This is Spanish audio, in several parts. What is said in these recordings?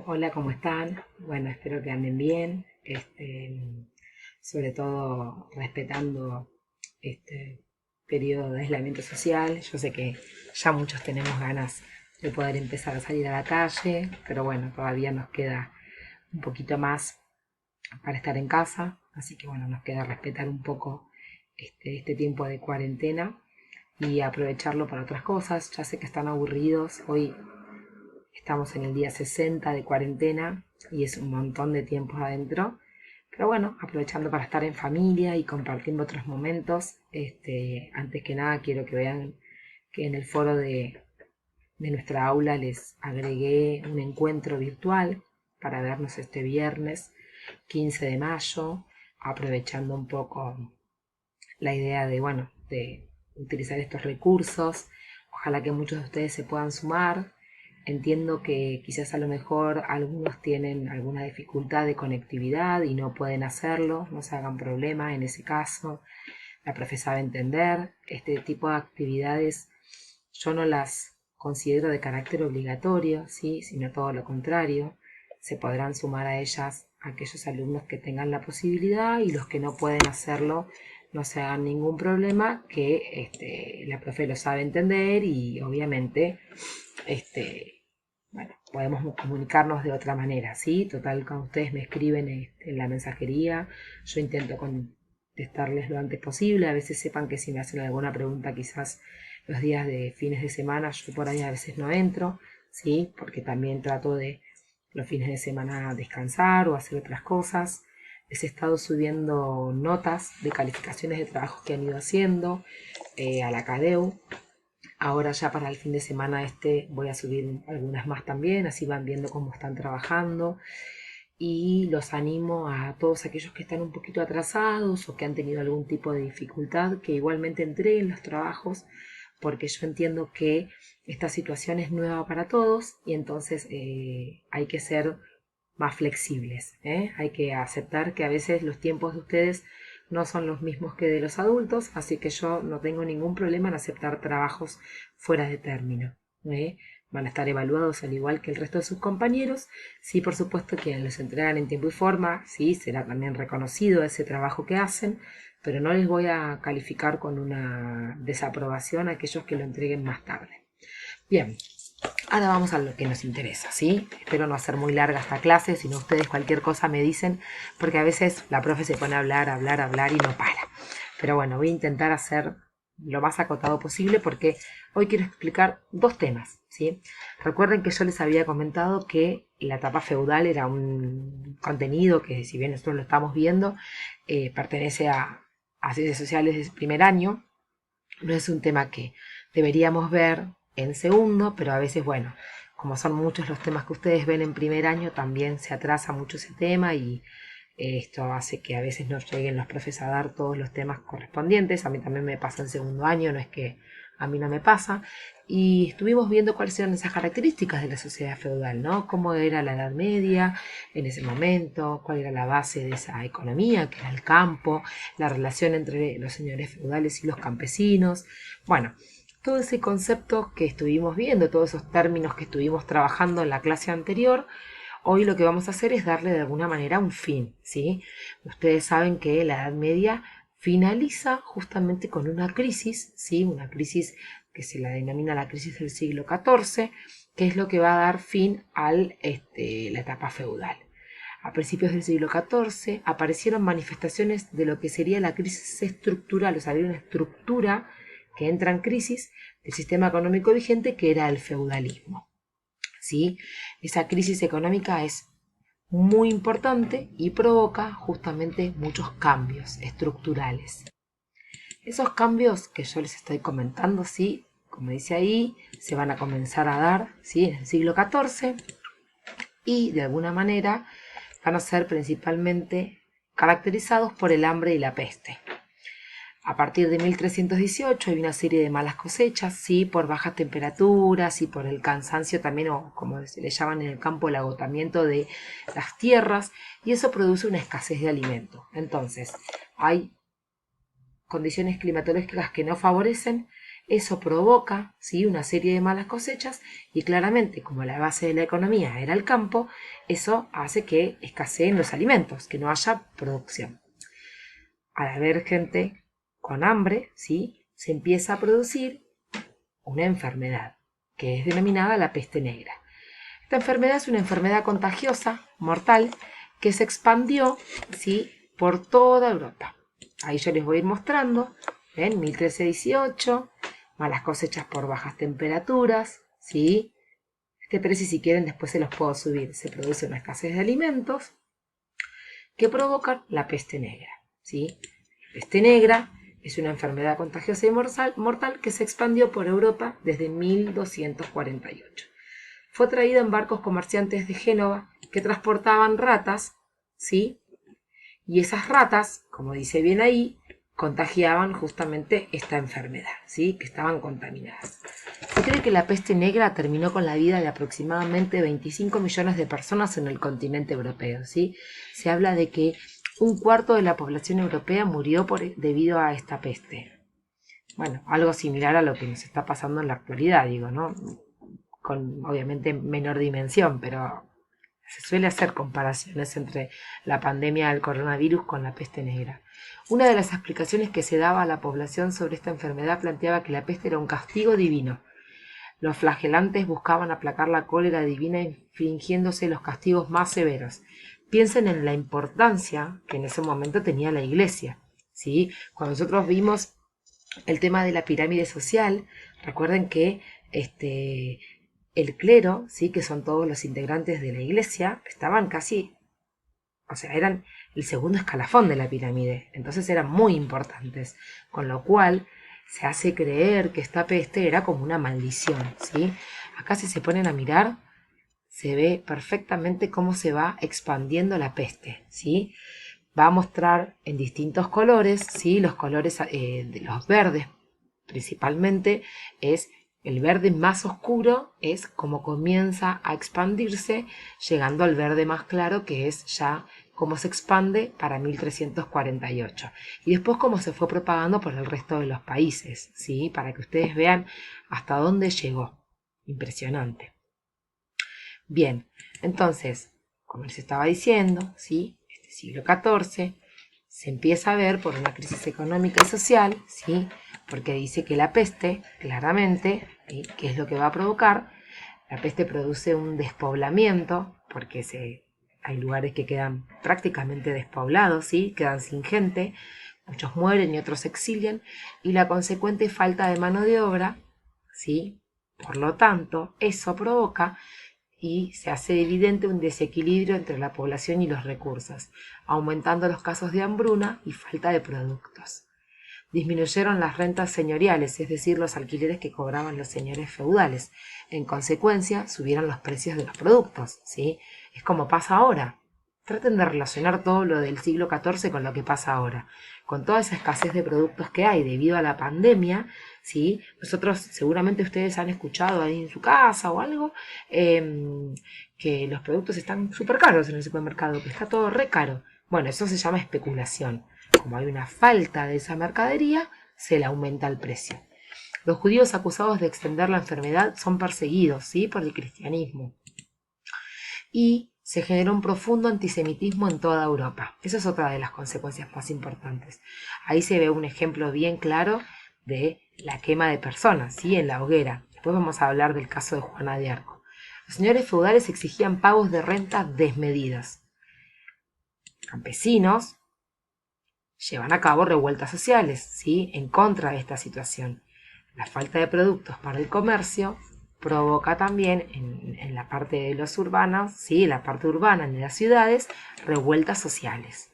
Hola, ¿cómo están? Bueno, espero que anden bien, sobre todo respetando este periodo de aislamiento social. Yo sé que ya muchos tenemos ganas de poder empezar a salir a la calle, pero bueno, todavía nos queda un poquito más para estar en casa, así que bueno, nos queda respetar un poco este tiempo de cuarentena y aprovecharlo para otras cosas. Ya sé que están aburridos, hoy estamos en el día 60 de cuarentena y es un montón de tiempo adentro. Pero bueno, aprovechando para estar en familia y compartiendo otros momentos, antes que nada quiero que vean que en el foro de nuestra aula les agregué un encuentro virtual para vernos este viernes 15 de mayo, aprovechando un poco la idea de, bueno, de utilizar estos recursos. Ojalá que muchos de ustedes se puedan sumar. Entiendo que quizás a lo mejor algunos tienen alguna dificultad de conectividad y no pueden hacerlo, no se hagan problema en ese caso. La profe sabe entender. Este tipo de actividades yo no las considero de carácter obligatorio, ¿sí? Sino todo lo contrario. Se podrán sumar a ellas aquellos alumnos que tengan la posibilidad y los que no pueden hacerlo no se hagan ningún problema, que la profe lo sabe entender y obviamente bueno, podemos comunicarnos de otra manera, ¿sí? Total, cuando ustedes me escriben en la mensajería, yo intento contestarles lo antes posible. A veces sepan que si me hacen alguna pregunta, quizás los días de fines de semana, yo por ahí a veces no entro, ¿sí? Porque también trato de los fines de semana descansar o hacer otras cosas. Les he estado subiendo notas de calificaciones de trabajos que han ido haciendo a la CADEU. Ahora ya para el fin de semana voy a subir algunas más también, así van viendo cómo están trabajando y los animo a todos aquellos que están un poquito atrasados o que han tenido algún tipo de dificultad que igualmente entreguen los trabajos, porque yo entiendo que esta situación es nueva para todos y entonces hay que ser más flexibles, ¿eh? Hay que aceptar que a veces los tiempos de ustedes no son los mismos que de los adultos, así que yo no tengo ningún problema en aceptar trabajos fuera de término, ¿eh? Van a estar evaluados al igual que el resto de sus compañeros. Sí, por supuesto que los entregan en tiempo y forma, sí, será también reconocido ese trabajo que hacen, pero no les voy a calificar con una desaprobación a aquellos que lo entreguen más tarde. Bien, ahora vamos a lo que nos interesa, ¿sí? Espero no hacer muy larga esta clase, si no ustedes cualquier cosa me dicen, porque a veces la profe se pone a hablar, hablar, hablar y no para. Pero bueno, voy a intentar hacer lo más acotado posible porque hoy quiero explicar dos temas, ¿sí? Recuerden que yo les había comentado que la etapa feudal era un contenido que, si bien nosotros lo estamos viendo, pertenece a ciencias sociales de primer año. No es un tema que deberíamos ver en segundo, pero a veces, bueno, como son muchos los temas que ustedes ven en primer año, también se atrasa mucho ese tema y esto hace que a veces no lleguen los profes a dar todos los temas correspondientes. A mí también me pasa en segundo año, no es que a mí no me pasa. Y estuvimos viendo cuáles eran esas características de la sociedad feudal, ¿no? Cómo era la Edad Media en ese momento, cuál era la base de esa economía, que era el campo, la relación entre los señores feudales y los campesinos. Bueno, todo ese concepto que estuvimos viendo, todos esos términos que estuvimos trabajando en la clase anterior, hoy lo que vamos a hacer es darle de alguna manera un fin, ¿sí? Ustedes saben que la Edad Media finaliza justamente con una crisis, ¿sí? Una crisis que se la denomina la crisis del siglo XIV, que es lo que va a dar fin a la etapa feudal. A principios del siglo XIV aparecieron manifestaciones de lo que sería la crisis estructural, o sea, había una estructura que entra en crisis del sistema económico vigente, que era el feudalismo, ¿sí? Esa crisis económica es muy importante y provoca justamente muchos cambios estructurales. Esos cambios que yo les estoy comentando, ¿sí? Como dice ahí, se van a comenzar a dar, ¿sí? En el siglo XIV y de alguna manera van a ser principalmente caracterizados por el hambre y la peste. A partir de 1318 hay una serie de malas cosechas, sí, por bajas temperaturas y por el cansancio también, o como se le llaman en el campo, el agotamiento de las tierras, y eso produce una escasez de alimento. Entonces, hay condiciones climatológicas que no favorecen Eso provoca, ¿sí?, una serie de malas cosechas y claramente, como la base de la economía era el campo, eso hace que escaseen los alimentos, que no haya producción. Al haber gente con hambre, ¿sí?, se empieza a producir una enfermedad, que es denominada la peste negra. Esta enfermedad es una enfermedad contagiosa, mortal, que se expandió, ¿sí?, por toda Europa. Ahí yo les voy a ir mostrando, ¿ven? 1318, malas cosechas por bajas temperaturas, ¿sí? Este precio, si quieren, después se los puedo subir. Se produce una escasez de alimentos que provocan la peste negra, ¿sí? La peste negra es una enfermedad contagiosa y mortal que se expandió por Europa desde 1248. Fue traída en barcos comerciantes de Génova que transportaban ratas, ¿sí? Y esas ratas, como dice bien ahí, contagiaban justamente esta enfermedad, ¿sí?, que estaban contaminadas. Se cree que la peste negra terminó con la vida de aproximadamente 25 millones de personas en el continente europeo, ¿sí? Se habla de que un cuarto de la población europea murió debido a esta peste. Bueno, algo similar a lo que nos está pasando en la actualidad, digo, ¿no? Con obviamente menor dimensión, pero se suele hacer comparaciones entre la pandemia del coronavirus con la peste negra. Una de las explicaciones que se daba a la población sobre esta enfermedad planteaba que la peste era un castigo divino. Los flagelantes buscaban aplacar la cólera divina infligiéndose los castigos más severos. Piensen en la importancia que en ese momento tenía la iglesia, ¿sí? Cuando nosotros vimos el tema de la pirámide social, recuerden que el clero, ¿sí?, que son todos los integrantes de la iglesia, estaban casi, o sea, eran el segundo escalafón de la pirámide, entonces eran muy importantes, con lo cual se hace creer que esta peste era como una maldición, ¿sí? Acá si se ponen a mirar, se ve perfectamente cómo se va expandiendo la peste, ¿sí? Va a mostrar en distintos colores, ¿sí? Los colores de los verdes principalmente es el verde más oscuro, es como comienza a expandirse, llegando al verde más claro, que es ya cómo se expande para 1348. Y después cómo se fue propagando por el resto de los países, ¿sí?, para que ustedes vean hasta dónde llegó. Impresionante. Bien, entonces, como les estaba diciendo, ¿sí?, este siglo XIV se empieza a ver por una crisis económica y social, ¿sí?, porque dice que la peste, claramente, ¿sí?, ¿qué es lo que va a provocar? La peste produce un despoblamiento, porque hay lugares que quedan prácticamente despoblados, ¿sí?, quedan sin gente, muchos mueren y otros se exilian, y la consecuente falta de mano de obra, ¿sí? Por lo tanto, eso provoca y se hace evidente un desequilibrio entre la población y los recursos, aumentando los casos de hambruna y falta de productos. Disminuyeron las rentas señoriales, es decir, los alquileres que cobraban los señores feudales. En consecuencia, subieron los precios de los productos, ¿sí? Es como pasa ahora. Traten de relacionar todo lo del siglo XIV con lo que pasa ahora. Con toda esa escasez de productos que hay debido a la pandemia, ¿sí? Nosotros, seguramente ustedes han escuchado ahí en su casa o algo, que los productos están súper caros en el supermercado, que está todo re caro. Bueno, eso se llama especulación. Como hay una falta de esa mercadería, se le aumenta el precio. Los judíos acusados de extender la enfermedad son perseguidos, ¿sí?, por el cristianismo. Y se generó un profundo antisemitismo en toda Europa. Esa es otra de las consecuencias más importantes. Ahí se ve un ejemplo bien claro de la quema de personas, ¿sí?, en la hoguera. Después vamos a hablar del caso de Juana de Arco. Los señores feudales exigían pagos de renta desmedidas. Campesinos llevan a cabo revueltas sociales, ¿sí?, en contra de esta situación. La falta de productos para el comercio provoca también en la parte de los urbanos, ¿sí?, la parte urbana de las ciudades, revueltas sociales.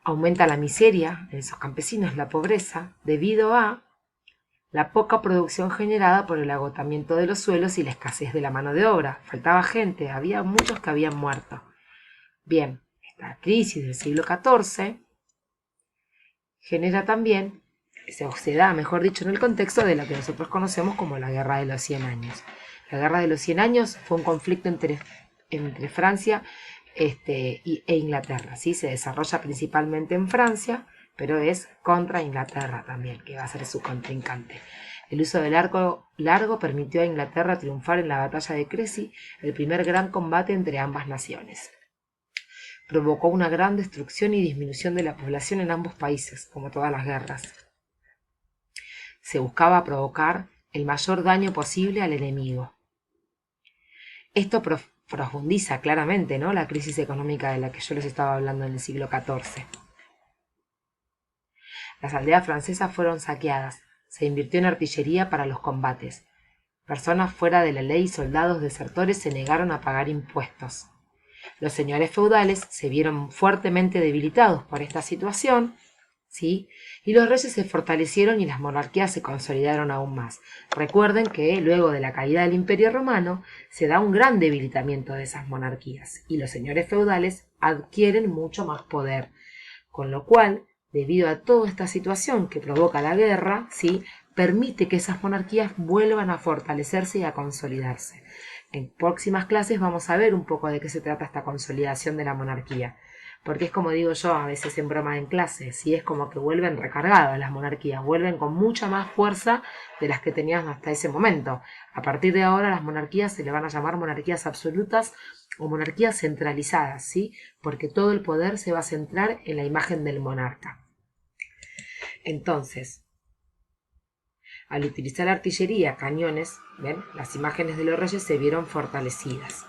Aumenta la miseria en esos campesinos, la pobreza, debido a la poca producción generada por el agotamiento de los suelos y la escasez de la mano de obra. Faltaba gente, había muchos que habían muerto. Bien, esta crisis del siglo XIV genera también, se da, mejor dicho, en el contexto de lo que nosotros conocemos como la Guerra de los 100 años. La Guerra de los 100 años fue un conflicto entre Francia e Inglaterra, ¿sí? Se desarrolla principalmente en Francia, pero es contra Inglaterra también, que va a ser su contrincante. El uso del arco largo permitió a Inglaterra triunfar en la batalla de Crécy, el primer gran combate entre ambas naciones. Provocó una gran destrucción y disminución de la población en ambos países, como todas las guerras. Se buscaba provocar el mayor daño posible al enemigo. Esto profundiza claramente, ¿no?, la crisis económica de la que yo les estaba hablando en el siglo XIV. Las aldeas francesas fueron saqueadas, se invirtió en artillería para los combates. Personas fuera de la ley y soldados desertores se negaron a pagar impuestos. Los señores feudales se vieron fuertemente debilitados por esta situación, ¿sí?, y los reyes se fortalecieron y las monarquías se consolidaron aún más. Recuerden que luego de la caída del Imperio Romano se da un gran debilitamiento de esas monarquías y los señores feudales adquieren mucho más poder, con lo cual, debido a toda esta situación que provoca la guerra, ¿sí?, permite que esas monarquías vuelvan a fortalecerse y a consolidarse. En próximas clases vamos a ver un poco de qué se trata esta consolidación de la monarquía, porque es como digo yo a veces en broma en clase, ¿sí?, es como que vuelven recargadas las monarquías, vuelven con mucha más fuerza de las que tenían hasta ese momento. A partir de ahora las monarquías se le van a llamar monarquías absolutas o monarquías centralizadas, ¿sí?, porque todo el poder se va a centrar en la imagen del monarca. Entonces, al utilizar artillería, cañones, ¿ven?, las imágenes de los reyes se vieron fortalecidas.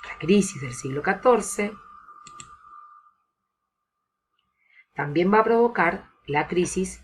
La crisis del siglo XIV también va a provocar la crisis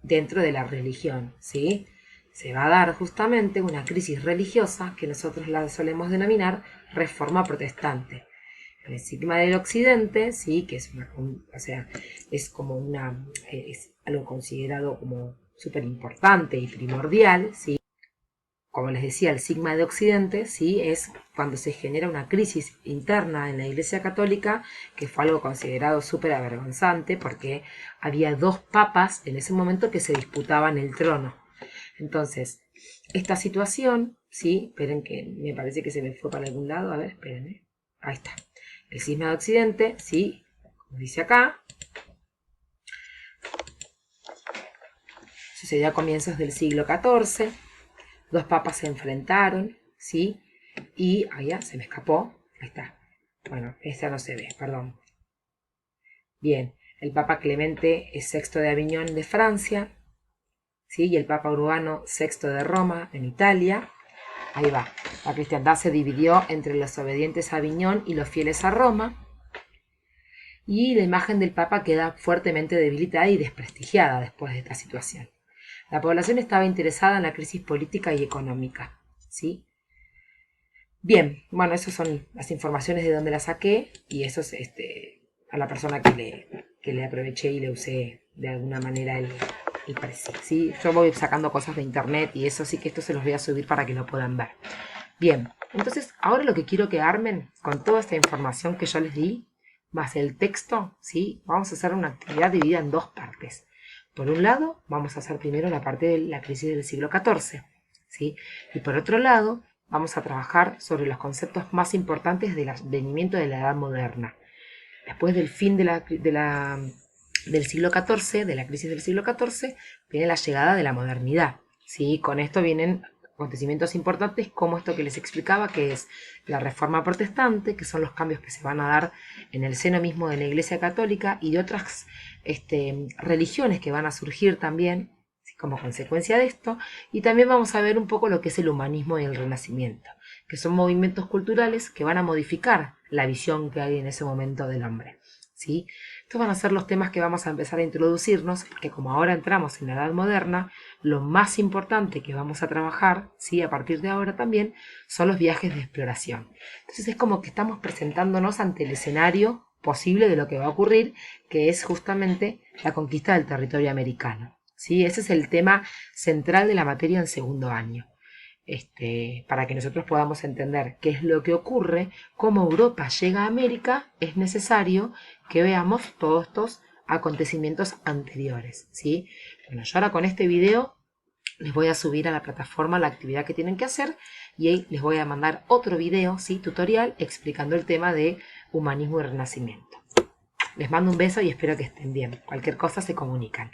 dentro de la religión, ¿sí? Se va a dar justamente una crisis religiosa que nosotros la solemos denominar reforma protestante. El estigma del occidente, sí, que es es como es algo considerado como súper importante y primordial, sí. Como les decía, el sigma de occidente, sí, es cuando se genera una crisis interna en la Iglesia Católica, que fue algo considerado súper avergonzante porque había dos papas en ese momento que se disputaban el trono. Entonces, esta situación, sí, esperen que me parece que se me fue para algún lado, a ver, esperen, ahí está. El cisma de occidente, sí, como dice acá, sucedió a comienzos del siglo XIV, dos papas se enfrentaron, ¿sí? Y, allá se me escapó, ahí está. Bueno, esta no se ve, perdón. Bien, el papa Clemente VI de Aviñón de Francia, ¿sí?, y el papa Urbano VI de Roma, en Italia. Ahí va, la cristiandad se dividió entre los obedientes a Aviñón y los fieles a Roma, y la imagen del Papa queda fuertemente debilitada y desprestigiada después de esta situación. La población estaba interesada en la crisis política y económica, ¿sí? Bien, bueno, esas son las informaciones de donde las saqué, y eso es a la persona que le aproveché y le usé de alguna manera el parecido, ¿sí? Yo voy sacando cosas de internet y eso, sí que esto se los voy a subir para que lo puedan ver. Bien, entonces ahora lo que quiero que armen con toda esta información que yo les di, más el texto, ¿sí? Vamos a hacer una actividad dividida en dos partes. Por un lado, vamos a hacer primero la parte de la crisis del siglo XIV, ¿sí? Y por otro lado, vamos a trabajar sobre los conceptos más importantes del advenimiento de la Edad Moderna. Después del fin del siglo XIV, de la crisis del siglo XIV, viene la llegada de la modernidad, ¿sí? Con esto vienen acontecimientos importantes como esto que les explicaba, que es la reforma protestante, que son los cambios que se van a dar en el seno mismo de la Iglesia Católica y de otras religiones que van a surgir también, ¿sí?, como consecuencia de esto. Y también vamos a ver un poco lo que es el humanismo y el renacimiento, que son movimientos culturales que van a modificar la visión que hay en ese momento del hombre, ¿sí? Estos van a ser los temas que vamos a empezar a introducirnos, porque como ahora entramos en la Edad Moderna, lo más importante que vamos a trabajar, ¿sí?, a partir de ahora también, son los viajes de exploración. Entonces es como que estamos presentándonos ante el escenario posible de lo que va a ocurrir, que es justamente la conquista del territorio americano, ¿sí? Ese es el tema central de la materia en segundo año. Para que nosotros podamos entender qué es lo que ocurre, cómo Europa llega a América, es necesario que veamos todos estos acontecimientos anteriores, ¿sí? Bueno, yo ahora con este video les voy a subir a la plataforma la actividad que tienen que hacer y ahí les voy a mandar otro video, ¿sí?, tutorial, explicando el tema de humanismo y renacimiento. Les mando un beso y espero que estén bien. Cualquier cosa se comunican.